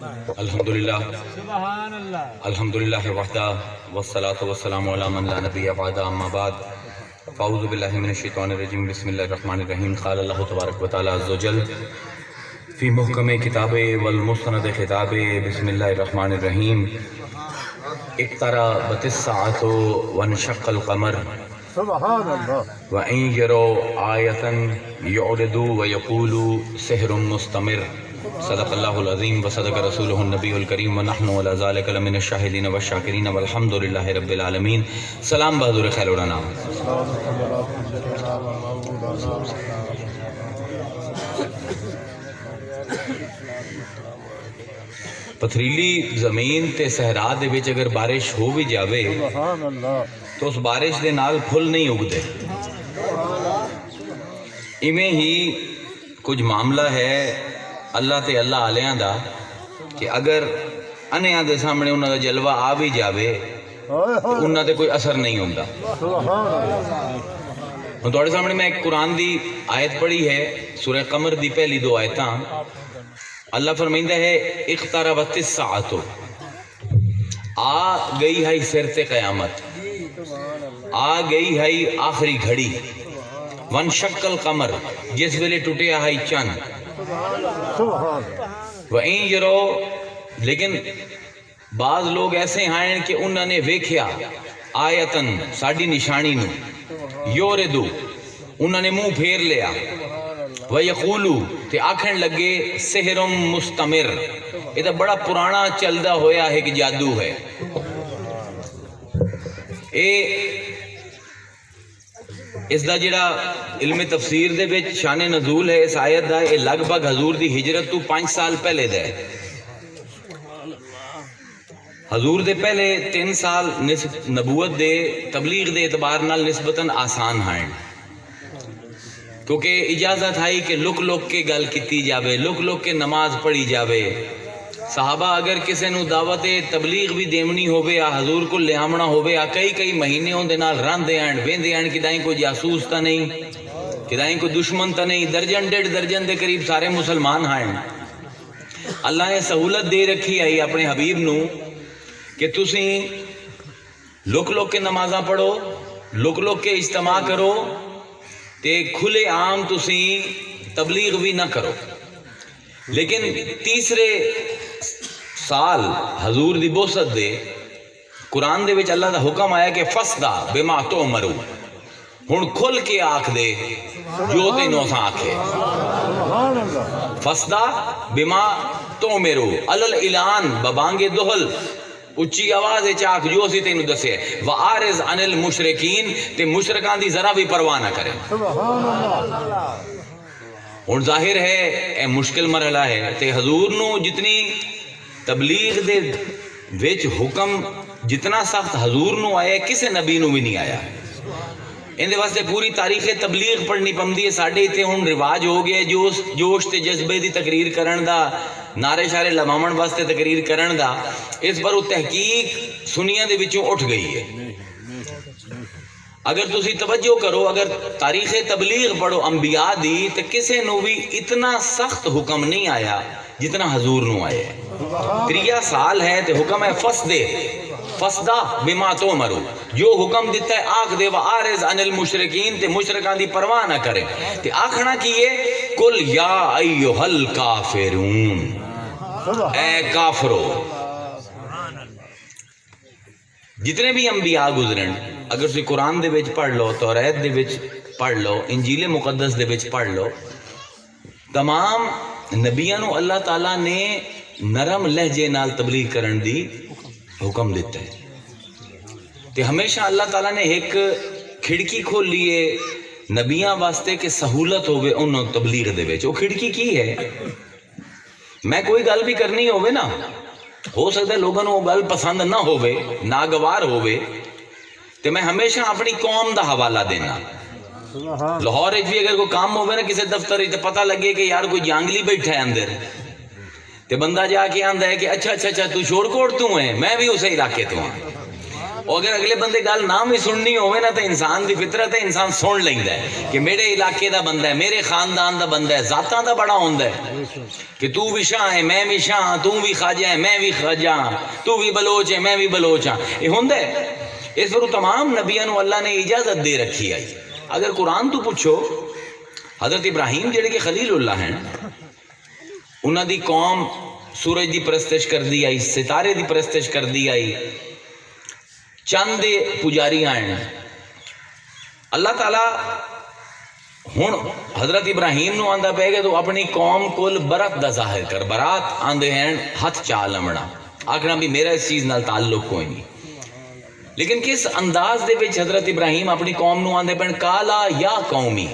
الحمدللہ الحمدللہ وحدہ والصلاة والسلام علی من لا نبی بعد اما بعد فاعوذ باللہ من الشیطان الرجیم بسم اللہ الرحمن الرحیم قال اللہ تبارک و تعالی عز وجل فی محکم کتاب والمستند خطاب بسم اللہ الرحمن الرحیم اقتربت الساعۃ وانشق القمر سبحان اللہ وَإِن يَرَوْا آيَةً يُعْرِضُوا وَيَقُولُوا سِحْرٌ مُسْتَمِرٌ صدق اللہ العظیم وصدق رسولہ النبی الکریم ونحن علی ذلک لمن الشاہدین والشاکرین والحمد للہ رب العالمین. سلام بہادر خیر اڑانا. پتھریلی زمین تے صحرا دے وچ اگر بارش ہو بھی جاوے تو اس بارش دے نال پھل نہیں اگدے. ایویں ہی کچھ معاملہ ہے اللہ تے اللہ علیاں دا کہ اگر انہیاں دے سامنے انہاں دا جلوہ آ بھی جاوے تو انہاں تے کوئی اثر نہیں ہوندا. ہن تواڈے سامنے میں ایک قرآن دی آیت پڑھی ہے سورہ قمر دی پہلی دو آیتاں. اللہ فرمائندہ ہے اقتربت الساعۃ، آ گئی ہے سر تے قیامت، آ گئی ہے آخری گھڑی. وانشق القمر، جس ویلے ٹوٹیا ہے چند. وَإِن يَرَوْا، لیکن بعض لوگ ایسے ہیں کہ انہوں نے ویکھیا آیتن ساڈی نشانی نو، یوردو انہوں نے منہ پھیر لیا، وَيَقُولُوا تے آکھن لگے سحر مستمر، یہ تو بڑا پرانا چلدا ہویا ہے کہ جادو ہے. اس دا جڑا علم تفسیر دے وچ شان نزول ہے اس آیت دا، یہ لگ بھگ حضور دی ہجرت تو 5 سال پہلے دا ہے. حضور دے پہلے 3 سال نبوت دے تبلیغ دے اعتبار نال نسبتاً آسان ہیں، کیونکہ اجازت آئی کہ لک لک کے گل کیتی جاوے، لک لک کے نماز پڑھی جاوے. صحابہ اگر کسی نو دعوت تبلیغ بھی دیونی ہوئے آ حضور کو لے آمنا ہوئے آ کئی مہینے ہوں دے نال رن دے آن وین دے آن کدائیں کوئی جاسوس تا نہیں، کدائیں کوئی دشمن تا نہیں. درجن 1.5 درجن دے قریب سارے مسلمان ہیں. اللہ نے سہولت دے رکھی آئی اپنے حبیب نو کہ تسیں لک لک کے نمازاں پڑھو، لک لک کے اجتماع کرو تے کھلے عام تسیں تبلیغ بھی نہ کرو. لیکن تیسرے سال حضور دی بوست دے قرآن دے وچ اللہ دا حکم آیا کہ فصدا بما تؤمرو، ہن کھل کے آکھ دے جو تینوں اساں آکھے. فصدا بما تؤمرو علل اعلان ببانگے دہل، اچھی آواز چاک جو سی تینوں دسے. وعارض عن المشرکین، تے مشرکان دی ذرا بھی پرواہ نہ کرے. اور ظاہر ہے اے مشکل مرحلہ ہے تے حضور نو جتنی تبلیغ دے وچ حکم جتنا سخت حضور نو آیا کسے نبی نو بھی نہیں آیا. ان دے واسطے پوری تاریخ تبلیغ پڑھنی پمدی ہے. ساڈے ایتھے ہن رواج ہو گیا جوش تے جذبے دی تقریر کرن دا، نعرے شارے لمامن واسطے تقریر کرن دا. اس پر وہ تحقیق سنیاں دے وچوں اٹھ گئی ہے. اگر تسی توجہ کرو، اگر تاریخ تبلیغ پڑھو انبیاء دی تو کسے نو بھی اتنا سخت حکم نہیں آیا جتنا حضور نو آیا ہے. 3 سال ہے تے حکم ہے فصدا بما تؤمرو، جو حکم دیتا ہے آکھ دے. وعارض عن المشرکین، تے مشرکان دی پرواہ نہ کرے. تے آکھنا کیے قل یا ایھا الکافرون، اے کافرو. جتنے بھی انبیاء گزرن اگر تسی قرآن دے وچ پڑھ لو، توریت دے وچ پڑھ لو، انجیل مقدس دے وچ پڑھ لو، تمام نبیاں نو اللہ تعالیٰ نے نرم لہجے نال تبلیغ کرن دی حکم دیتا ہے. تے ہمیشہ اللہ تعالیٰ نے ایک کھڑکی کھولی ہے نبیاں واسطے کہ سہولت ہوئے انہوں تبلیغ دے وچ. وہ کھڑکی کی ہے؟ میں کوئی گل بھی کرنی ہوئے نا، ہو سکتا ہے لوگوں وہ گل پسند نہ ہوئے، ناگوار ہوئے، تو میں ہمیشہ اپنی قوم دا حوالہ دینا. لاہور بھی اگر کوئی کام ہوئے نا کسی دفتر تو پتہ لگے کہ یار کوئی جانگلی بیٹھا ہے اندر، تو بندہ جا کے آندا ہے کہ اچھا تو شور کوٹ تو ہے، میں بھی اسے علاقے تو ہوں. اور اگر اگلے بندے گل نہ بھی سننی ہوئے نا تو انسان دی فطرت ہے، انسان سن لینا ہے کہ میرے علاقے دا بندہ ہے، میرے خاندان دا بندہ ہے، ذاتاں دا بڑا ہوندا ہے کہ تو بھی شاہ ہے میں بھی شاہ ہاں، تو بھی خواجہ ہے میں بھی خواجہ ہاں، تو بھی بلوچ ہے میں بھی بلوچ ہاں، یہ ہوندا ہے۔ اس پر تمام نبیوں نو اللہ نے اجازت دے رکھی ہے۔ اگر قرآن تو پوچھو حضرت ابراہیم جڑے کہ خلیل اللہ ہیں، انہاں دی قوم سورج دی پرستش کر دی آئی، ستارے دی پرستش کر دی آئی، چند دے پجاری آئے۔ اللہ تعالیٰ ہن حضرت ابراہیم نو آندا پہ گا تو اپنی قوم کل برات دا ظاہر کر، برات آندے ہیں ہتھ چا لمنا، آکھنا بھی میرا اس چیز نال تعلق کوئی نہیں۔ لیکن کس انداز دے وچ حضرت ابراہیم اپنی قوم نو آندے پہ کالا یا قومی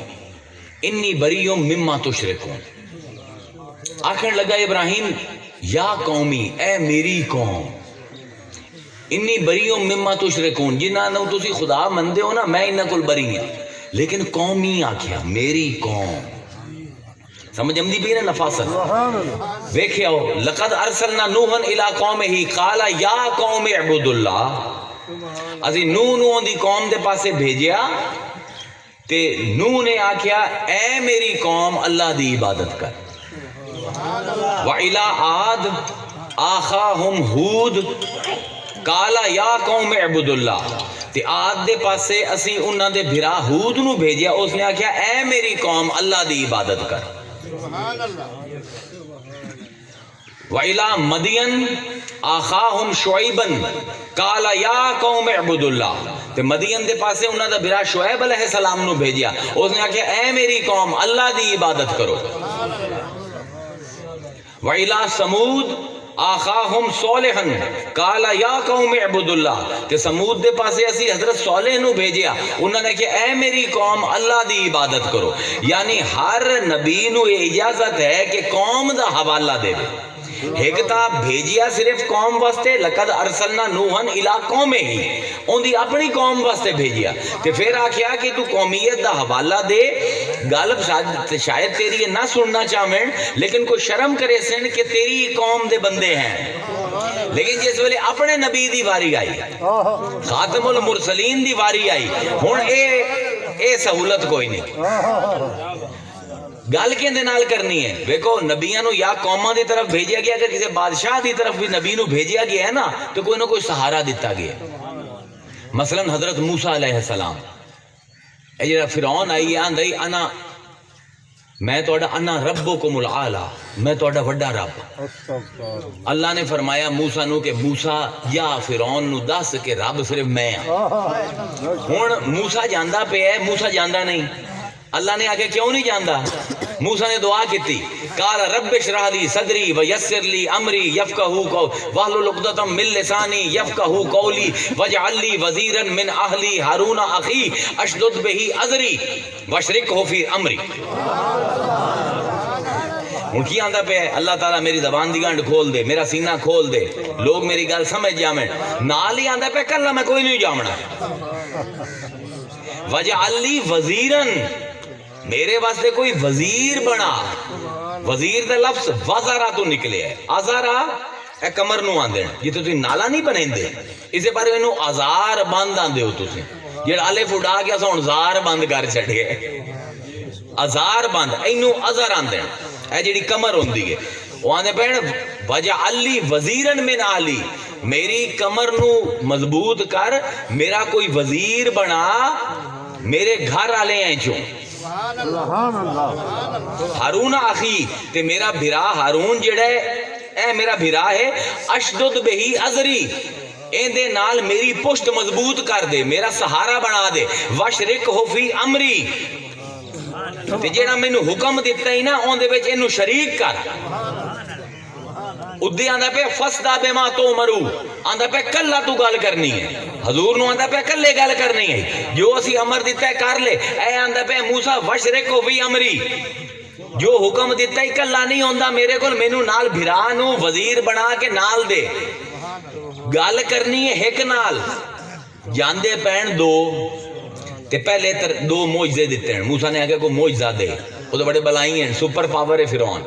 انی بریوں مما تشرکون، آکھن لگا ابراہیم یا قومی اے میری قوم، انی بریوں مما تشرکون، جنہاں نو تسی خدا مندے ہو نا میں انہاں کول بری ہوں، لیکن قومی آکھیا میری قوم، سمجھ امدی بھی نا نفاست ویکھیا ہو لقد ارسلنا نوحا الی قومہ قال یا قوم اعبدوا اللہ، اسی نو دی قوم دے پاسے بھیجیا تے نو نے آکھیا اے میری قوم اللہ دی عبادت کر۔ وَإِلَىٰ عَادٍ أَخَاهُمْ هُودٍ قَالَ يَا قَوْمِ اعْبُدُوا اللَّهَ، تے عاد دے پاسے اسی انہاں دے بھرا ہود نو بھیجیا، اس نے آکھیا اے میری قوم اللہ دی عبادت کر۔ وَإِلَىٰ مَدْيَنَ أَخَاهُمْ شُعَيْبًا قَالَ يَا قَوْمِ اعْبُدُوا اللَّهَ، تے مدین دے پاسے انہاں دا بھرا شعیب علیہ السلام نو بھیجیا، اس نے آکھیا اے میری قوم اللہ دی عبادت کرو۔ وَإِلَىٰ ثَمُودَ أَخَاهُمْ صَالِحًا قَالَ يَا قَوْمِ اعْبُدُوا اللَّهَ، تے سمود دے پاسے اسی حضرت صالح نو بھیجیا، انہوں نے کہا اے میری قوم اللہ دی عبادت کرو۔ یعنی ہر نبی نو یہ اجازت ہے کہ قوم دا حوالہ دے دے، ایک تا بھیجیا صرف قوم واسطے لقد ارسلنا نوحا الی قومہ، ان دی اپنی قوم واسطے بھیجیا، تے پھر آکھیا کہ تو قومیت دا حوالہ دے، گل شاید تیری نہ سننا چاہیں لیکن کوئی شرم کرے سن کہ تیری قوم دے بندے ہیں، لیکن جس ویلے اپنے نبی دی واری آئی، خاتم المرسلین دی واری آئی، ہن اے سہولت کوئی نہیں، گل کے نال کرنی ہے۔ دیکھو نبیوں نو یا قوماں دی طرف بھیجیا گیا، اگر کسی بادشاہ دی طرف بھی نبی نو بھیجیا گیا ہے نا تو کوئی نہ کوئی سہارا دیتا گیا۔ مثلا حضرت موسیٰ علیہ السلام، اے جڑا فرعون آئی آندائی انا میں توڑا انا ربکم العالی، میں توڑا وڈا رب۔ اللہ نے فرمایا موسیٰ نو کہ موسیٰ یا فرعون نو دس کہ رب صرف میں ہوں۔ ہن موسیٰ جاندہ پہ ہے، موسیٰ جاندہ نہیں، اللہ نے آگے کیوں نہیں جاندہ؟ موسیٰ نے دعا کی تھی قال رب اشرح لی صدری ویسر لی امری یفقہوا قولی واحلل عقدۃ من لسانی یفقہوا قولی واجعل لی وزیرا من اہلی ہارون اخی اشدد بہ ازری واشرکہ فی امری۔ ہن کی آندا پہ اللہ تعالیٰ میری زبان دی گنڈ کھول دے، میرا سینہ کھول دے، لوگ میری گل سمجھ جاویں، نال ہی آندا پہ کلا میں کوئی نہیں جامنا۔ وجعل لی وزیرا، میرے واسطے کوئی وزیر بنا۔ وزیر دا لفظ وزارہ تو نکلے ہے، ازارہ اے کمر نو آندے ہیں جی تسی نالا نہیں بنیندے، اسے بارے انہوں ازار بند آندے ہو تسی، جیڑا الف اڑا کے اسا ہن زار بند کر چھڑے، ازار بند اینو ازر آندے ہیں، اے جیڑی کمر ہوندی ہے وہ آندے پہن وجعل لی وزیرا من اہلی، میری کمر نو مضبوط کر، میرا کوئی وزیر بنا میرے گھر والے ہیں چوں۔ ہارون اخی، تے میرا بھرا ہارون جڑا ہے اے میرا بھرا ہے، اشدد بہی ازری، این دے نال میری پشت مضبوط کر دے، میرا سہارا بنا دے، واشرکہ فی امری، تے جڑا مینو حکم دیتا ہی نا اون دے وچ اینو شریک کر۔ ادھے آندہ پہ فسدا بما تؤمرو، آندہ پہ کلا تو گل کرنی ہے، حضور نو آندہ پہ کلے گل کرنی ہے، جو اسی امر دیتا ہے کر لے، اے آندہ پہ موسیٰ وشرکو فی امری، جو حکم دیتا ہے کلا نہیں ہوندہ میرے کول، مینو نال بھرانو وزیر بنا کے نال دے، گل کرنی ہے ایک نال، جاندے پہن دو، تے پہلے دو موجزے دیتے ہیں، موسیٰ نے آگے کو موجزہ دے، وہ تو بڑے بلائی ہیں، سپر پاور ہے فرعون،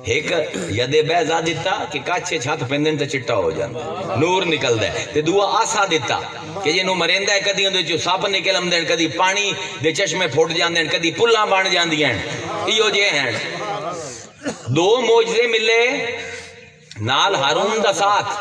ایک یدے بیضا دیتا کہ کچھ چھت پیندن تے چٹا ہو جاندا نور نکلدا ہے تے دوسرا آسا دیتا کہ جنوں مریندا ہے کدی اندے چوں سپ نکل آندے کدی پانی دے چشمے پھٹ جاندے کدی پلاں بن جاندیاں ایو جے ہیں دو معجزے ملے نال ہارون دا ساتھ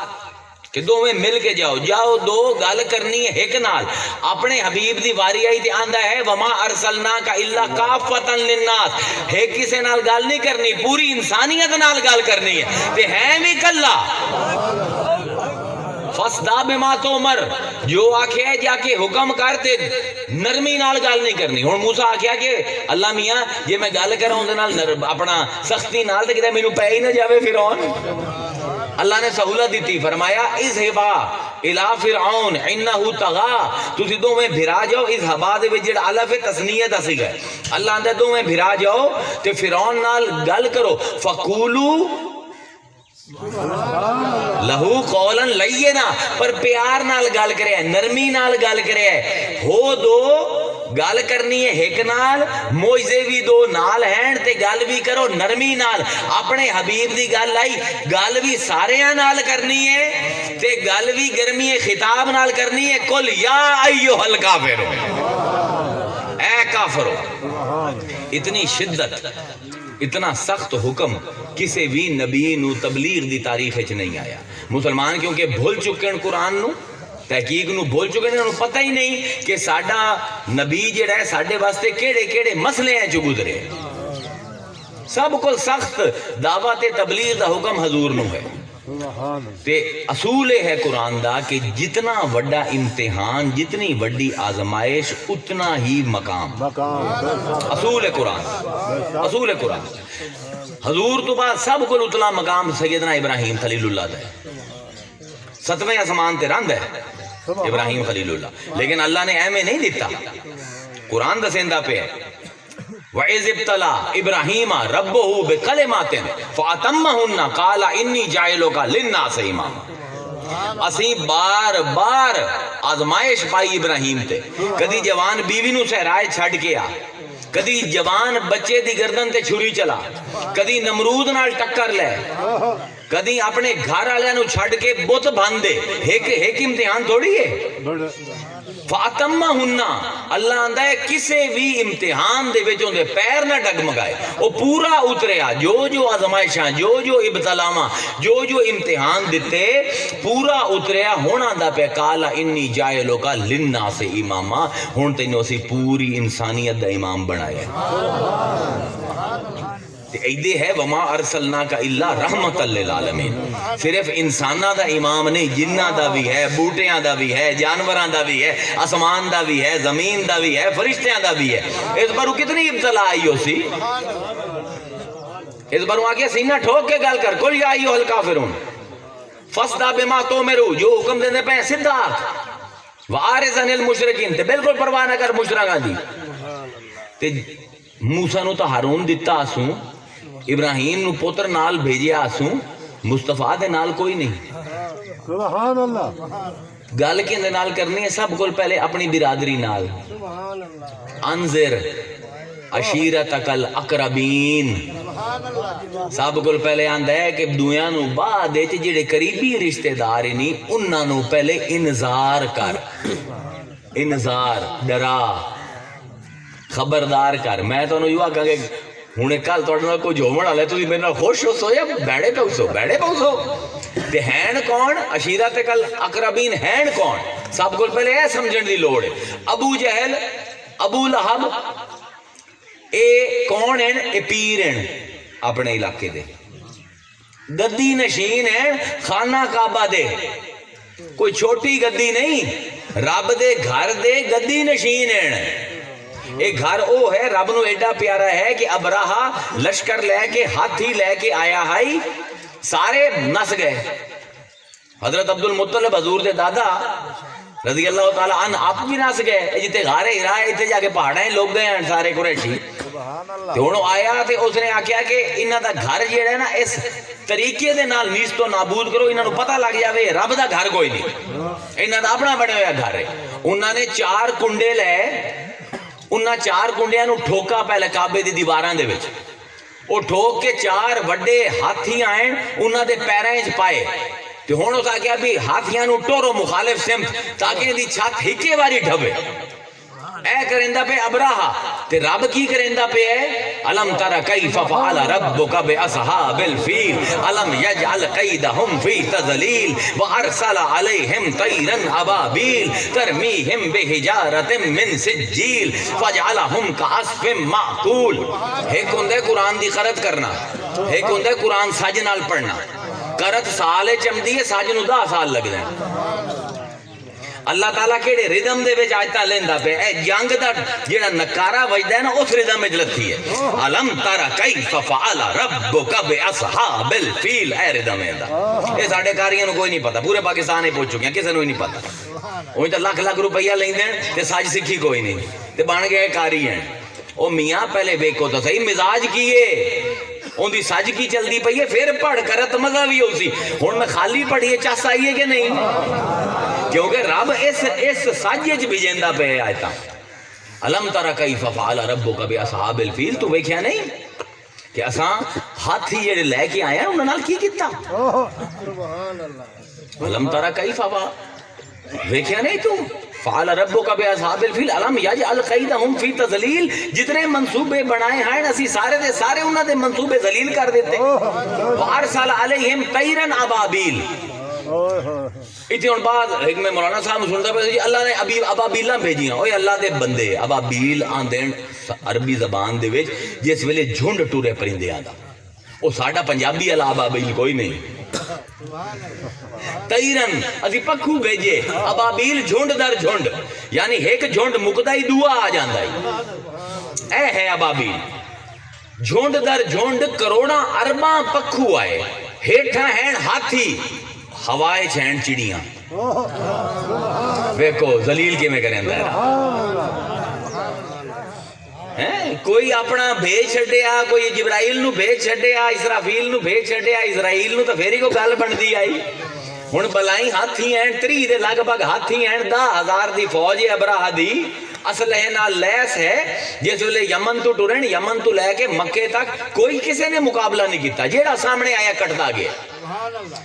کہ دو میں مل کے جاؤ دو گل کرنی ہے ایک نال اپنے حبیب دی واری آئی تے آندا ہے وما ارسلناک الا کافۃ للناس ہے کسے نال گل نہیں کرنی پوری انسانیت نال گل کرنی ہے تے ہے بھی کلا فصدع بما تؤمر جو آکھے جا کے حکم کرتے نرمی نال گل نہیں کرنی ہن موسیٰ آکھیا کہ اللہ میاں جے میں گل کراں اون دے نال اپنا سختی نال تے کدے مینوں پے ہی نہ جاوے فرعون اللہ نے سہولت دیتی فرمایا اذهبا الى فرعون انه طغى تسی دوویں بھرا جاؤ اذهبا دے وچ جڑا الف تثنیہ دا سیگا اللہ آندا دوویں بھرا جاؤ تے فرعون نال گل کرو فقولوا لہو قولا لینا پر پیار نال گل کرے نرمی نال گل کرے ہو دو گل کرنی ہے ایک نال معجزے بھی دو نال ہیں تے گل بھی کرو نرمی نال اپنے حبیب دی گل آئی گل بھی ساریاں نال کرنی ہے تے گل بھی گرمی خطاب نال کرنی ہے کل یا ایھا الکافر اے کافرو اتنی شدت اتنا سخت حکم کسی بھی نبی نو تبلیغ دی تاریخ وچ نہیں آیا مسلمان کیونکہ بھول چکے قرآن نو تحقیق نو بھول چکے ہیں انہوں پتہ ہی نہیں کہ ساڈا نبی جڑا ہے ساڈے واسطے کیڑے کیڑے مسئلے ہیں جو گزرے سب کو سخت دعوت تبلیغ دا حکم حضور نو ہے تے اصول ہے قرآن دا کہ جتنا وڈا امتحان جتنی وڈی آزمائش اتنا ہی مقام اصول قرآن اصول قرآن حضور تو بعد سب کو اتلا مقام سیدنا ابراہیم خلیل اللہ دا ہے ستویں آسمان تے رند ہے ابراہیم خلیل اللہ لیکن اللہ نے ایمیں نہیں دیتا قرآن دسیندہ پہ ہے وَإِذِ ابْتَلَىٰ إِبْرَاهِيمَ رَبُّهُ بِكَلِمَاتٍ فَأَتَمَّهُنَّ قَالَ إِنِّي جَاعِلُكَ لِلنَّاسِ إِمَامًا اسیں بار بار آزمائش پائی ابراہیم تے کدی جوان بیوی نو صحرائے چھڑ کے آ کدی جوان بچے دی گردن تے چھری چلا کدی نمرود نال ٹکر لے کدی اپنے گھر والے نو چھڑ کے بت بن دے ایک امتحان تھوڑی ہے فاتمہن اللہ آندا ہے کسے بھی امتحان دے وچوں دے پیر نہ ڈگمگائے او پورا اتریا جو آزمائشاں جو ابتلاواں جو امتحان دیتے پورا اتریا ہن آندا پہ قال انی جاعلک للناس اماما ہن تینوں اسی پوری انسانیت دا امام بنایا تے ایدے ہے وما ارسلناک الا رحمت للعالمین صرف انساناں دا امام نہیں جناں دا بھی ہے بوٹیاں دا بھی ہے جانوراں دا بھی ہے آسمان دا بھی ہے زمین دا بھی ہے فرشتیاں دا بھی ہے اس بارو کتنی ابتلا آئی ہو سی اس بارو آگے سینہ ٹھوک کے گل کر کل یا ایھا الکافرون فصدع بما تؤمر جو حکم دیندے پے سیدھا وارض عن المشرکین تے بالکل پرواہ نہ کر مشرکاں دی تے موسیٰ نو تو ہارون دتا آسوں ابراہیم نو پوتر نال بھیجیا آسوں مصطفیٰ دے نال کوئی نہیں سبحان اللہ گل کے نال کرنی ہے سب کو پہلے اپنی برادری نال انذر عشیرتک الاقربین سب کو پہلے آندا ہے کہ دویاں نو بعد وچ جڑے قریبی رشتہ دار نہیں انہاں نو پہلے انذار کر انذار ڈرا خبردار کر میں تو یوں آکھاں کہ ہن کل تہاڈے نال کوئی جومن والے تسی میرے نال خوش ہو یا بیڑے پوسو تے ہیں کون عشیرتک الاقربین ہیں کون سب کو پہلے یہ سمجھن دی لوڑ ہے ابو جہل ابو لہب اے کون ہیں اے پیر ہیں اپنے علاقے دے گدی نشین ہیں خانہ کعبہ دے کوئی چھوٹی گدی نہیں رب دے گھر دے گدی نشین ہیں ایک گھر او ہے رب نو ایڈا پیارا ہے کہ ابراہا لشکر لے کے ہاتھی لے کے آیا ہائی سارے نس گئے حضرت عبد المطلب حضور دے دادا رضی اللہ تعالیٰ عنہ آپ بھی نس گئے جتے غارے ہرائے اتنے جا کے پہاڑیں لوگ گئے ہیں سارے قریشی تے انہوں آیا تے اس نے آکھیا کہ انہاں دا گھر جیڑا ہے نا اس طریقے دے نال نیست و نابود کرو انہاں نو پتہ لگ جاوے رب دا گھر کوئی نہیں انہاں دا اپنا بنے ہویا گھر ہے انہاں نے 4 کنڈے لے انہاں 4 کنڈیاں نو ٹھوکا پہلے کعبے دی دیواراں دے وچ وہ ٹھوک کے 4 وڈے ہاتھی آئے انہاں دے پیراں وچ پائے تے ہن اس آکھیا بھی ہاتھیاں نو ٹورو مخالف سمت تاکہ دی چھت ہکے واری ڈھوے اے کریندا پہ ابراہا تے رب کی کریندا پہ ہے الم تر کیف فعل ربک باصحاب الفیل الم یجعل قیدہم فی تضلیل وارسل علیہم طیرا ابابیل ترمیہم بحجارۃ من سجیل فجعلہم کعصف مأکول۔ ایک ہوندا ہے قرآن دی قرأت کرنا، ایک ہوندا ہے قرآن سج نال پڑھنا۔ قرأت سال چمدی ہے، سج نو 10 سال لگ دے۔ اللہ تعالیٰ کیڑے ردم دے وچ آیتاں لیندا پہ اے جنگ دا جڑا نکارا وجدا ہے نا اس ردم وچ لتی ہے الم تر کیف فعل ربک باصحاب الفیل، اے ردم ہے دا۔ اے ساڈے کاریاں نو کوئی نہیں پتہ، پورے پاکستان ہی پہنچ چکے ہیں، کسے نو ہی نہیں پتہ۔ اوہی تے لاکھ روپیہ لیندے تے سج سکھی کوئی نہیں تے بن گئے کاری ہیں۔ او میاں پہلے ویکھو تو صحیح مزاج کیے ان دی سج کی چلدی پئی ہے، پھر پڑھ کرت مزہ بھی ہو سی۔ ہن میں خالی پڑھیے چس آئیے کہ نہیں، کیونکہ رب اس سج وچ بھیجندا پہ آیتاں۔ الم تر کیف فعل ربک باصحاب الفیل، تو ویکھیا نہیں کہ اساں ہاتھی جڑے لے کے آئے ہیں انہاں نال کی کیتا؟ سبحان اللہ۔ الم تر کیف ویکھیا نہیں تو فعل ربک باصحاب الفیل الم یجعل قیدہم فی تضلیل، جتنے منصوبے بنائے ہیں اسی سارے دے سارے انہاں دے منصوبے ذلیل کر دیتے۔ وارسل علیہم طیرا ابابیل، اتنے ہوں بعد ایک میں مولانا صاحب سنتا پہ اللہ نے ابھی ابابیلاں بھیجیاں، اوہ اللہ دے بندے ابابیل آندے عربی زبان دے وچ جس ویلے جھنڈ ٹورے پرندے آندا، وہ ساڈا پنجابی والا ابابیل کوئی نہیں۔ تیرن اسی پکھو بھیجے ابابیل جھنڈ در جھنڈ، یعنی ایک جھنڈ مکدا ہی دعا آ جاندا ہے، اے ہے ابابیل جھنڈ در جھنڈ کروڑاں ارباں پکھو آئے، ہیٹھاں ہیں ہاتھی ہوائے چھین چڑیاں۔ ویکھو ذلیل کے میں کریں دا کوئی اپنا بھیج چھڈیا، کوئی جبرائیل نو بھیج چھڈیا، اسرافیل نو بھیج چھڈیا، اسرائیل نو تو پھر ہی کو گل بندی آئی۔ ہن بلائی ہاتھی ہیں 30 دے لگ بھگ ہاتھی ہیں، 10,000 دی فوج ہے ابراہ دی اسلحے نال لیس ہے، جس ویلے یمن تو ٹرن، یمن تو لے کے مکے تک کوئی کسی نے مقابلہ نہیں کیتا، جیڑا سامنے آیا کٹدا گیا،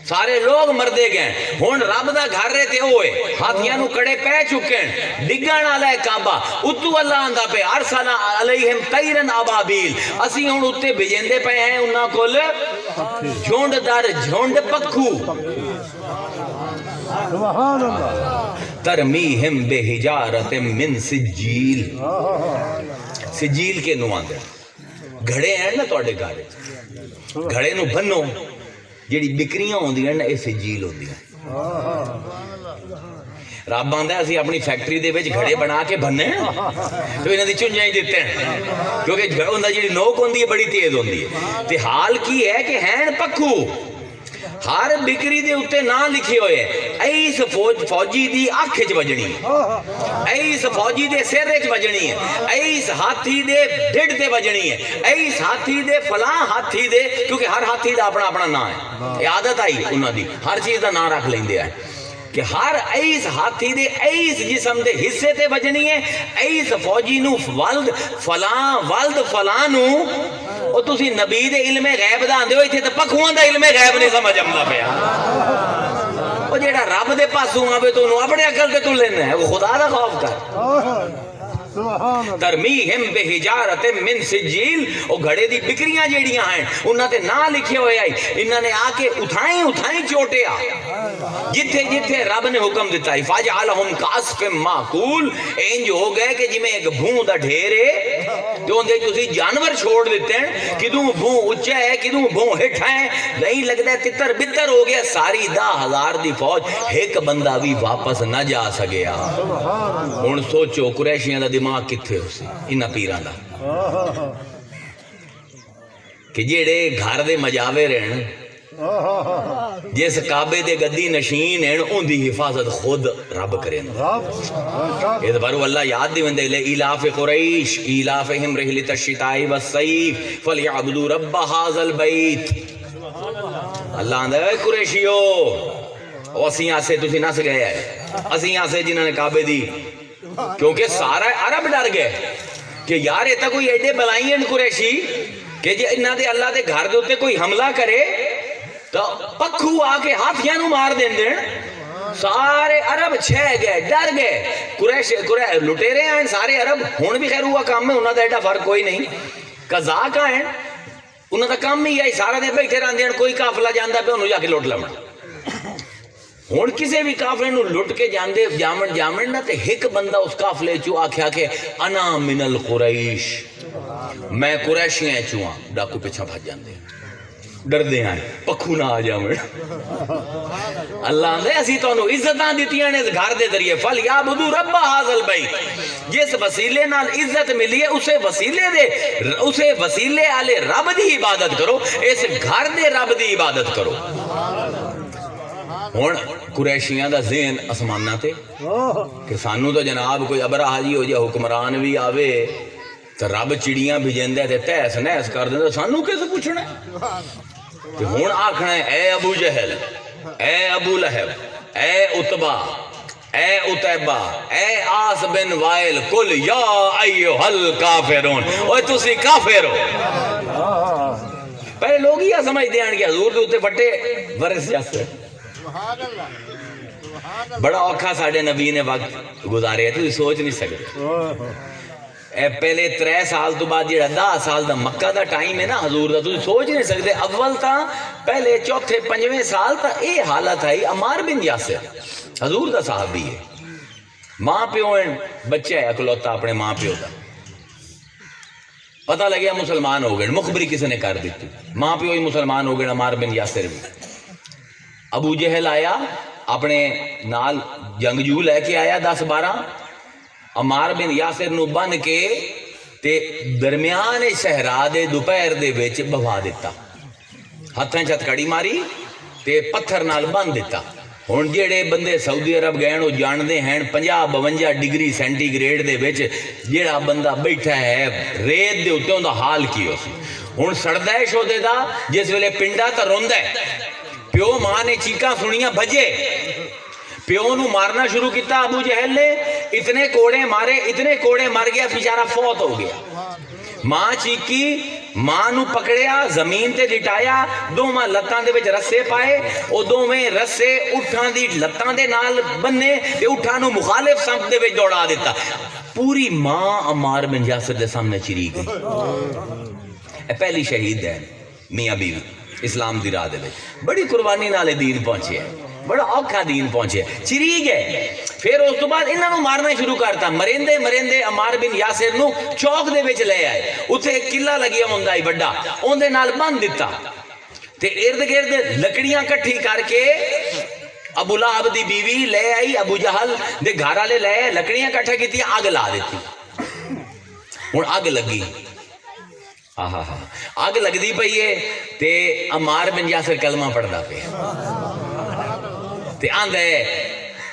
سارے لوگ مردے گئے۔ ہن رب دا گھر رہے تے ہوئے ہاتھیاں نو کڑے پہ چکے ڈگن والا ہے کعبہ، اتو اللہ آندا پہ ارسل علیہم طیرا ابابیل، اسی ہن اتے بھیجندے پے ہیں انہاں کول جھنڈ در جھنڈ پکھو۔ سبحان اللہ۔ ترمیہم بحجارۃ من سجیل، سجیل کے نو آندے گھڑے ہیں نا تواڈے گھر، گھڑے نو بنو جیڑی بکریاں ہوندیاں نا اے سجیل ہوندیاں۔ رب آندا ہے اسی اپنی فیکٹری دے وچ گھڑے بنا کے بننے تو انہاں دی چنجاں ہی دتے ہیں، کیونکہ اوندا جیڑی نوک ہوندی ہے بڑی تیز ہوندی ہے، تے حال کی ہے کہ ہیں پکھو ہر بکری دے اتے نہ لکھے ہوئے ایس فوجی دی اکھ وچ وجنی ہے، ایس فوجی دے سر وچ وجنی ہے، ایس ہاتھی دے ڈھڈ تے وجنی ہے، ایس ہاتھی دے فلاں ہاتھی دے، کیونکہ ہر ہاتھی دا اپنا اپنا نام ہے، یہ عادت آئی انہاں دی ہر چیز دا نام رکھ لیندے ہیں کہ ہر ایس ہاتھی دے ایس جسم دے حصے تے وجنی ہے، ایس فوجی نو ولد فلاں نو۔ او تسی نبی دے علم غیب دا آندے ہو، ایتھے تے پکھواں دا علم غیب نہیں سمجھ آندا پیا۔ او جیڑا رب دے پاسوں آوے تو انہوں اپنے عقل تے تو لینا ہے، وہ خدا دا خوف کر۔ ترمیہم بحجارۃ من سجیل، او گھڑے دی بکریاں جیڑیاں ہیں انہاں تے نہ لکھے ہوئے آئی، انہاں نے آ کے اٹھائیں چوٹیا جتھے جتھے رب نے حکم دیتا ہے، فجعلہم کعصف ماکول، انج ہو گئے کہ جی میں ایک بھون دا ڈھیر ہے جو اندے تسی جانور چھوڑ دیتے ہیں، کدوں بھون اچھا ہے کدوں بھون ہٹھا ہے، نہیں لگتا ہے تتر بتر ہو گیا، ساری 10,000 دی فوج ایک بندہ بھی واپس نہ جا سکیا۔ ہن سوچو قریشیاں دا دماغ کتھے ہو سی انہاں پیراں دا، کہ جیڑے گھر دے مجاور ہیں، جس کعبے دے گدی نشین ہیں، ان دی حفاظت خود رب کریں۔ یہ بارو اللہ یاد دی وندے لے ایلاف قریش ایلافہم رحلۃ الشتاء والصیف فلیعبدوا رب ھذا البیت۔ اللہ آندا ہے قریشیو، اسی آسے تسی نس گئے ہیں، اسی آسے جنہاں نے کعبے دی، کیونکہ سارا عرب ڈر گئے کہ یار یہ تو کوئی ایڈے بلائیں قریشی کہ جے انہاں دے اللہ دے گھر دے اوتے کوئی حملہ کرے تو پکھو آ کے ہاتھیاں نو مار دین سارے عرب چھے گئے ڈر گئے قریش لٹیرے ہیں سارے عرب ہون بھی خیر ہوا کام میں انہاں دا ایڈا فرق کوئی نہیں قزاق ہیں انہاں دا کام ہی ہے سارا دن بیٹھے رہندے ہیں کوئی قافلہ جاندا پہ انہوں جا کے لوٹ لونا ہن کسے بھی قافلے نو لٹ کے جاندے جامن نہ تے ایک بندہ اس قافلے چوں آکھیا کہ انا من القریش میں قریشیاں چوں ڈاکو پیچھے بھج جاندے ڈر دے ہیں پکھو نہ آ جاویں اللہ نے اسی تو عزتاں دتیاں نے گھر دے ذریعے فلیعبدوا رب ھذا البیت جس وسیلے نال عزت ملی ہے اسے وسیلے والے رب دی عبادت کرو اس گھر دے رب دی عبادت کرو ہن قریشیاں دا ذہن آسماناں تے کہ سانو تو جناب کوئی ابرہ جی ہو جائے حکمران بھی آوے تو رب چڑیاں بھیجندے تے تہس نہس کر دیندا سانو کس پوچھنا کہ ہن آکھنا ہے اے ابو جہل اے ابو لہب اے اتبا اے اتیبہ اے آس بن وائل کل یا ایھا الکافرون اوے تسی کافر ہو پہلے لوگ ہی سمجھ دیان کہ حضور دے اوتے پٹے برس جاسے بڑا اوکھا ساڈے نبی نے وقت گزارے تسی سوچ نہیں سکتے اے پہلے 3 سال تو بعد جڑا 10 سال دا مکہ دا ٹائم ہے نا حضور دا تسی سوچ نہیں سکتے اول تا پہلے چوتھے پنجویں سال تا اے حالت آئی عمار بن یاسر حضور دا صحابی ہے ماں پیو ہیں بچہ ہے اکلوتا اپنے ماں پیو دا پتہ لگیا مسلمان ہو گئے مخبری کسی نے کر دیتی ماں پیو ہی مسلمان ہو گئے عمار بن یاسر بھی ابو جہل آیا اپنے نال جنگجو لے کے آیا 10-12 عمار بن یاسر نو بن کے تے درمیان صحرا دے دوپہر دے وچ بہا دیتا ہتھاں چت کڑی ماری تے پتھر نال بن دیتا ہن جڑے بندے سعودی عرب گئے وہ جاندے ہیں 50-52 ڈگری سینٹی گریڈ دے وچ جڑا بندہ بیٹھا ہے ریت دے اوتے اوندا حال کی ہو سی ہن سڑدا ہے شودے دا جس ویلے پنڈا تے روندا ہے پیو ماں نے چیکاں سنیاں بھجے پیو نو مارنا شروع کیتا ابو جہل نے اتنے کوڑے مر گیا بیچارہ فوت ہو گیا ماں چیکی ماں نو پکڑیا زمین تے لٹایا دوواں لتاں دے وچ رسے پائے او دوویں رسے اٹھاں دی لتاں دے نال بننے تے اٹھاں نو مخالف سمت دے وچ دوڑا دیتا پوری ماں عمار بن یاسر دے سامنے چری گئی پہلی شہید ہے میاں بیوی اسلام دی راہ دے وچ بڑی قربانی نال دین پہنچے بڑا اوکھا دین پہنچے چری گئے پھر اس تو بعد انہاں نو مارنا شروع کرتا مرندے عمار بن یاسر نو چوک دے وچ لے آئے اتھے ایک قلعہ لگیا ہوندا ہے بڑا اون دے نال بن دتا تے ارد گرد لکڑیاں کٹھی کر کے ابو لہب دی بیوی لے آئی ابو جہل دے گھر والے لے آئے لکڑیاں کٹھا کیتی اگ لا دیتی ہن اگ لگی اگ لگدی پئی ہے تے عمار بن یاسر کلمہ پڑھدا پیا تے آندا ہے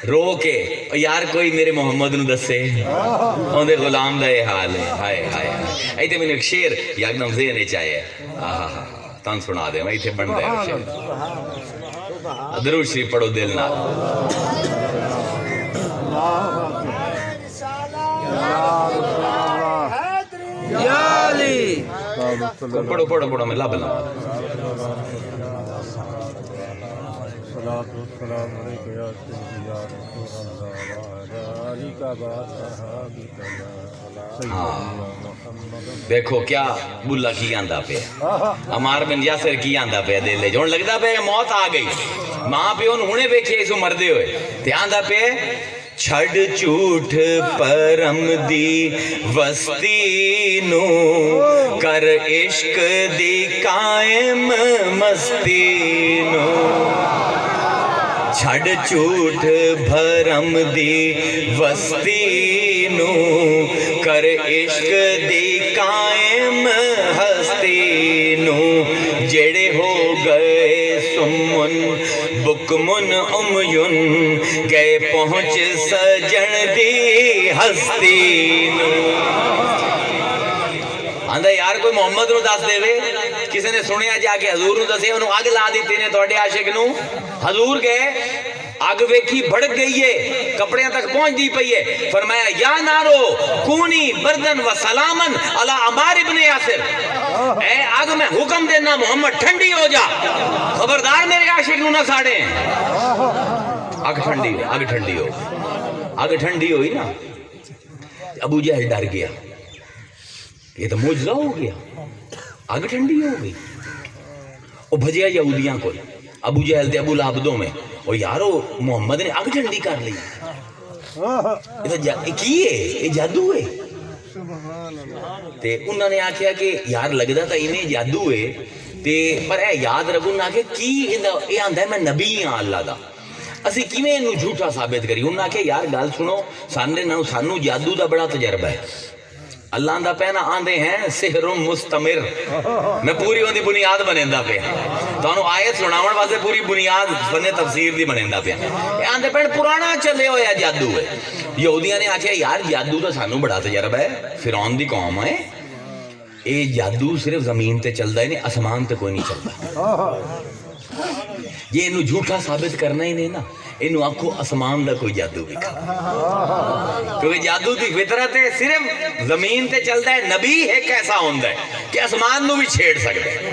رو کے یار کوئی میرے محمد نو دسے اون دے غلام دا یہ حال ہے ہائے ہائے ایتھے مینوں ایک شعر یکدم ذہن وچ آیا تان سنا دے میں ایتھے بندا ہے شعر درود شریف پڑھو دل نال یا علی پڑھو میں لب لاں السلام علیکم یا سیدی یا رسول اللہ وعلی آلک و اصحابک دیکھو کیا بلا کی آندا پیا عمار بن یاسر کی آندا پیا دل وچ ہن لگدا پیا موت آ گئی ماں پیو نوں ہنے ویکھے اس مردے ہوئے تے آندا پیا چھڑ جھوٹ پرم دی وستی نو کر عشق دی قائم مستی نو چھڑ جھوٹ بھرم دی وستی نو کر عشق دی قائم ہستی نو جڑے ہو گئے سمن بکمن امیون گئے پہنچ سجن دی ہستی نو آندا یار کوئی محمد نو دس دے وے کسی نے سنیا جا کے حضور نو دسے انہوں اگ لا دیتے نے تواڈے عاشق نو حضور گئے اگ ویکھی بھڑک گئی ہے, کپڑیاں تک پہنچ دی پئی ہے. فرمایا یا نارو کونی بردن و سلامن علی عمار ابن یاسر, اے اگ میں حکم دینا محمد ٹھنڈی ہو جا, خبردار میرے عاشق نو نہ ساڑے. اگ ٹھنڈی ہو, اگ ٹھنڈی ہو, اگ ٹھنڈی ہوئی نا. ابو جہل ڈر گیا, یہ تو معجزہ ہو گیا, اگ ٹھنڈی ہو گئی. وہ بھجیا یہودیاں کو, ابو جہل تے ابو لہب دو میں, او یارو محمد نے اگ ٹھنڈی کر لی, یہ کی ہے, یہ جادو ہے. تے انہوں نے آکھیا کہ یار لگدا تا انہیں جادو ہے, تے پر اے یاد رکھو نہ کہ کی یہ آندا ہے میں نبی ہاں اللہ دا, اسی کیویں انہوں جھوٹا ثابت کری. انہوں نے آکھیا یار گل سنو, سانو جادو دا بڑا تجربہ ہے. اللہ دا پہنا آندے ہیں سحر مستمر, میں پوری ان دی بنیاد بنیندا پیا, تانوں آیت سناون واسطے پوری بنیاد فن تفسیر دی بنیندا پیا. اے آندے پہن پرانا چلے ہویا جادو ہے. یہودیاں نے آکھیا یار جادو دا سانو بڑا تجربہ ہے, فرعون دی قوم ہے, اے جادو صرف زمین تے چلدا ہے, نہیں آسمان تے کوئی نہیں چلدا. یہ انہوں جھوٹا ثابت کرنا ہی نہیں نا, انہوں آکھو آسمان دا کوئی جادو بھی کھا, کیونکہ جادو دی فطرت ہے صرف زمین تے چلتا ہے. نبی ایک ایسا ہوندہ ہے کہ آسمان نو بھی چھیڑ سکتے ہیں.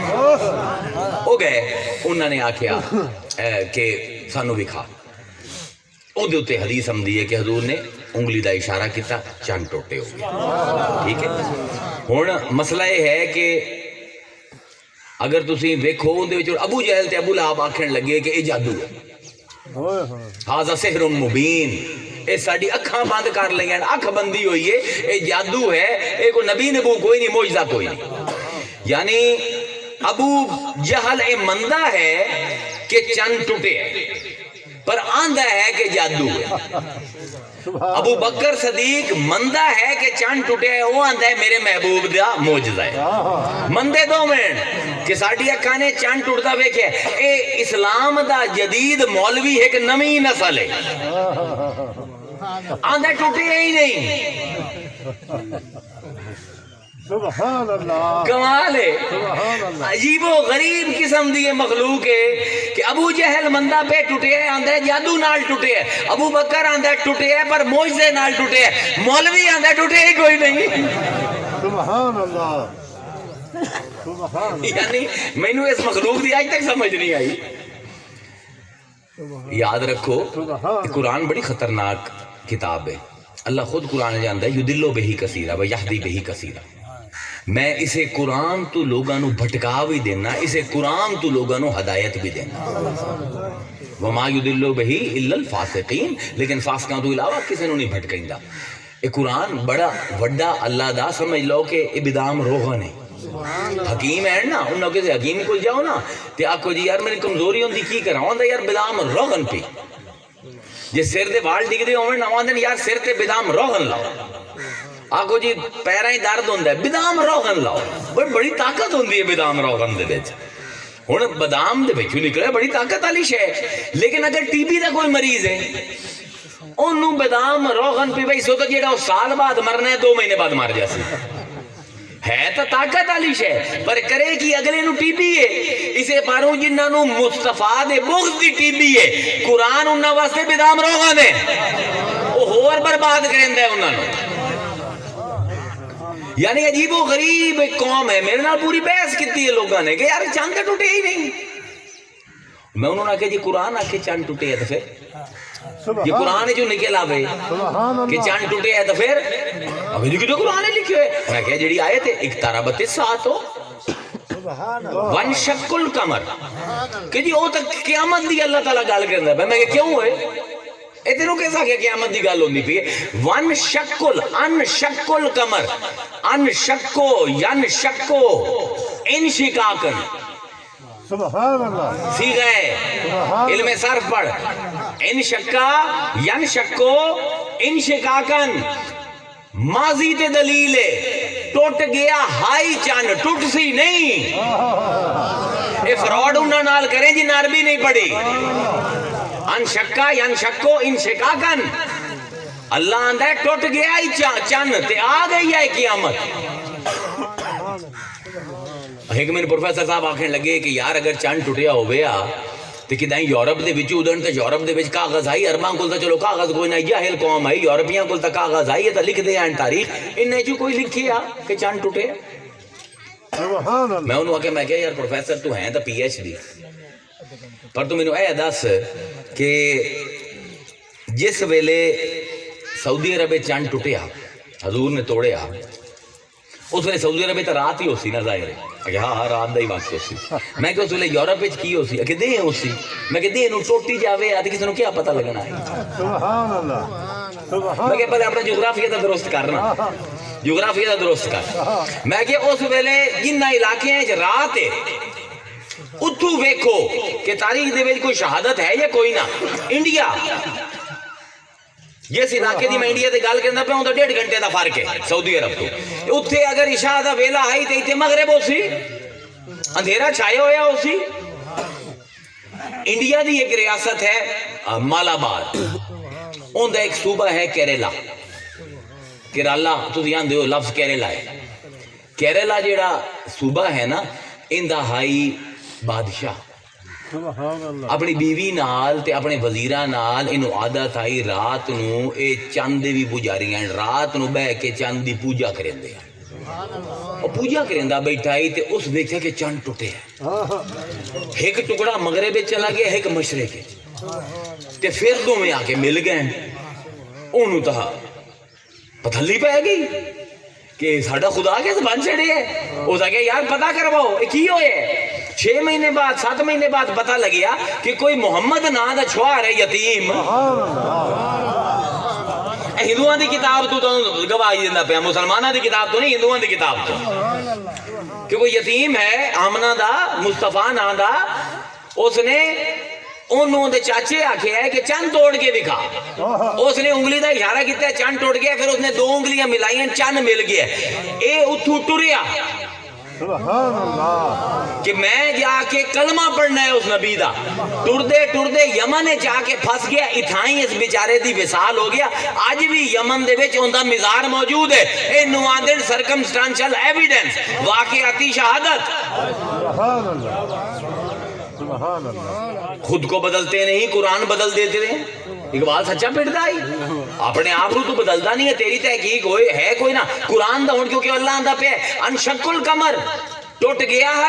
ہو گئے, انہوں نے آکھیا کہ سانو بھی کھا. او دے اتے حدیث ہم دیئے کہ حضور نے انگلی دا اشارہ کیتا, چاند ٹوٹے ہو گئے. ٹھیک ہے, ہون مسئلہ یہ ہے کہ اگر تسی ویکھو ابو جہل تے ابو لہب آکھن لگے کہ یہ جادو ہے, ہاذا سحر مبین, اے ساڈی اکھاں بند کر لیں, اکھ بندی ہوئی ہے, اے جادو ہے, اے کو نبی نبو کوئی نہیں, معجزہ کوئی نہیں. یعنی ابو جہل اے مندہ ہے کہ چند ٹوٹے ہے, پر آندہ ہے کہ جادو ہے. ابو بکر صدیق مندہ ہے کہ چند ٹوٹے ہے, وہ آندہ ہے میرے محبوب دا معجزہ ہے. مندے دو منٹ کہ ساڑھی اکھانے چند ٹوٹتا ویکھے, اے اسلام دا جدید مولوی ہے کہ نمی نسل ہے, آندہ ٹوٹے ہی نہیں. سبحان اللہ, کمال ہے, عجیب و غریب قسم دی مخلوق ہے کہ ابو جہل مندہ پہ ٹوٹے ہے, آندہ ہے جادو نال ٹوٹے ہے. ابو بکر آندہ ہے ٹوٹے ہے پر معجزے نال ٹوٹے ہے. مولوی آندہ ہے ٹوٹے ہی کوئی نہیں. سبحان اللہ, یعنی میں نے اس مخلوق دی آج تک سمجھ نہیں آئی. یاد رکھو قرآن بڑی خطرناک کتاب ہے. اللہ خود قرآن جانتا ہے یدلو بہی کثیرہ و یہدی بہی کثیرہ. میں اسے قرآن تو لوگاں نو بھٹکا بھی دینا, اسے قرآن تو لوگاں نو ہدایت بھی دینا. وما یدلو بہی الا الفاسقین, لیکن فاسقاں تو علاوہ کسی نو نہیں بھٹکائندا. یہ قرآن بڑا وڈا اللہ دا, سمجھ لو کہ ابدام روغن ہے. حکیم ہے نا, انہوں کسی حکیم کو جاؤ نا تے آکھو جی یار میری کمزوری ہوندی کی کرا, ہوندا یار بدام روغن پی. جی سر دے وال ڈگ دے ہوئے نا, ہوندے یار سر تے بدام روغن لاؤ. آکھو جی پیراں درد ہوندا ہے, بدام روغن لاؤ. بڑی طاقت ہوندی ہے بدام روغن دے وچ. ہن بادام دے وچوں نکلے بڑی طاقت والی شے, لیکن اگر ٹی بی دا کوئی مریض ہے انہوں بادام روغن پی بھائی سو تو جیڑا سال بعد مرنا ہے 2 مہینے بعد مر جاسی. ہے تو طاقت والی شے, پر کرے کی اگلے نو ٹی بی ہے. اسے پاروں جنہاں نو مصطفیٰ دے بغض دی ٹی بی ہے, قرآن انہاں واسطے بدام روغن ہے, وہ ہور برباد کریندا ہے انہاں نو. یعنی عجیب و غریب ایک قوم ہے. میرے نال پوری بحث کیتی ہے لوگاں نے کہ یار چاند ٹوٹے ہی نہیں. میں انہوں نے کہا جی قرآن آ کے چاند ٹوٹے ہے تو پھر یہ قرآن جو نکل آوے کہ چاند ٹوٹے ہے تو پھر ابھی جو قرآن لکھے ہوئے. میں کہا جڑی آیت ہے اقتربت الساعۃ وانشق القمر, کہ جی وہ تک قیامت دی اللہ تعالیٰ گل کردا ہے. میں کہ کیوں ہوئے اتنوں کیسا کہ قیامت دی گل ہوندی پئی ہے. وانشق انشق القمر, انشقو ینشقو انشقاقا. سبحان اللہ, سیغہ ہے علم صرف پڑھ. انشقا ینشقو انشقاقا, ماضی تے دلیل ہے. ٹوٹ گیا ہائی چاند, ٹوٹ سی نہیں. یہ فراڈ انہاں نال کریں جی عربی نہیں پڑھی. انشقا ینشقو انشقاقا, اللہ آندا ہے ٹوٹ گیا ہی چاند تے آ گئی ہے قیامت. ایک میں پروفیسر صاحب آکھنے لگے کہ یار اگر چاند ٹوٹیا ہو گیا ਤੇ ਕਿਦਾਂ ਯੂਰਪ ਦੇ ਵਿੱਚ ਉਦਣ ਤੇ ਯੂਰਪ ਦੇ ਵਿੱਚ ਕਾਗਜ਼ ਆਈ, ਅਰਬਾਂ ਕੋਲ ਤਾਂ ਚਲੋ ਕਾਗਜ਼ ਕੋਈ ਨਾ, ਜਾਹਿਲ ਕੌਮ ਆਈ, ਯੂਰਪੀਆਂ ਕੋਲ ਤਾਂ ਕਾਗਜ਼ ਆਈ, ਇਹ ਤਾਂ ਲਿਖਦੇ ਆਂ ਤਾਰੀਖ, ਇੰਨੇ ਚ ਕੋਈ ਲਿਖਿਆ ਕਿ ਚੰਨ ਟੁੱਟੇ। ਸੁਭਾਨ ਅੱਲਾਹ। ਮੈਂ ਉਹਨੂੰ ਆਖਿਆ, ਮੈਂ ਕਿਹਾ ਯਾਰ ਪ੍ਰੋਫੈਸਰ ਤੂੰ ਹੈ ਤਾਂ PhD, ਪਰ ਤੂੰ ਮੈਨੂੰ ਇਹ ਦੱਸ ਕਿ ਜਿਸ ਵੇਲੇ ਸਾਊਦੀ ਅਰਬ ਵਿੱਚ ਚੰਨ ਟੁੱਟਿਆ, ਹਜ਼ੂਰ ਨੇ ਤੋੜਿਆ, ਉਸ ਵੇਲੇ ਸਾਊਦੀ ਅਰਬ ਤਾਂ ਰਾਤ ਹੀ ਹੋ ਸੀ ਨਾ, ਜ਼ਾਹਿਰ ਹੈ کہ ہاں رات دا ہی وقت ہو سی۔ میں کہ اس ویلے یورپ وچ کی ہو سی؟ کہ دے ہو سی۔ میں کہ دے نو ٹوٹی جاوے تے کسے نو کیا پتہ لگنا ہے؟ سبحان اللہ سبحان میں کہ پہلے اپنا جغرافیہ دا درست کرنا، جغرافیہ دا درست کر۔ میں کہ اس ویلے جنہ علاقے وچ رات ہے اتھو ویکھو کہ تاریخ دے وچ کوئی شہادت ہے یا کوئی نہ۔ انڈیا جس علاقے دی میں انڈیا تے گل کرنا پیا، اوندا 1.5 گھنٹے دا فرق ہے سعودی عرب تو۔ اتھے اگر عشاء دا ویلا آئی تے اتنے مغرب ہو سی، اندھیرا چھایا ہویا ہو سی۔ انڈیا دی ایک ریاست ہے مالابار، اوندا ایک صوبہ ہے کیرلا۔ کیرلا تسی جاندے ہو لفظ کیرلا ہے۔ کیرلا جیڑا صوبہ ہے نا، ایندا ہائی بادشاہ سبحان اللہ اپنی بیوی نال تے اپنے وزیراں نال اینو عادت آئی رات نو اے چند دے بھی پجاری ہیں، رات نو بہ کے چند دی پوجا کریندے ہیں۔ اور پوجا کریندا بیٹھا ہی تے اس دیکھا کہ چند ٹوٹے ہیں، ایک ٹکڑا مغرب وچ چلا گیا، ایک مشرق وچ، تے پھر دوویں آ کے مل گئے۔ اونوں تاں پتھلی پے گئی کہ ساڈا خدا کے بن چھڑے ہے۔ اس آگے یار پتہ کرواؤ اے کی ہوئے۔ 6 مہینے بعد 7 مہینے بعد پتہ لگیا کہ کوئی محمد نام دا چھوار ہے یتیم۔ ہندوؤں دی کتاب تو گواہی دینا پیا، مسلمانوں دی کتاب تو نہیں، ہندوؤں دی کتاب تو، کہ کوئی یتیم ہے آمنہ دا، مصطفیٰ نام دا، اس نے انہوں دے چاچے آکھے ہے کہ چند توڑ کے دکھا۔ اس نے انگلی دا اشارہ کیتا ہے، چند ٹوٹ گیا، پھر اس نے 2 انگلیاں ملائیں، چند مل گیا۔ اے اتھو ٹریا سبحان اللہ کہ میں جا کے کلمہ پڑھنا ہے اس نبی دا۔ ٹردے ٹردے یمن جا کے پھنس گیا، اتھائیں اس بیچارے دی وصال ہو گیا۔ آج بھی یمن دے وچ اوندا مزار موجود ہے۔ اے نوادر سرکمسٹانشل ایویڈنس، واقعاتی شہادت۔ سبحان اللہ سبحان اللہ۔ خود کو بدلتے نہیں، قرآن بدل دیتے ہیں۔ اقبال سچا پڑھتا ہی، اپنے آپ تو بدلتا نہیں ہے، تیری تحقیق ہوئے ہے کوئی نہ۔ قرآن دا ہون کیونکہ اللہ آندا پہ انشق القمر ٹوٹ گیا ہے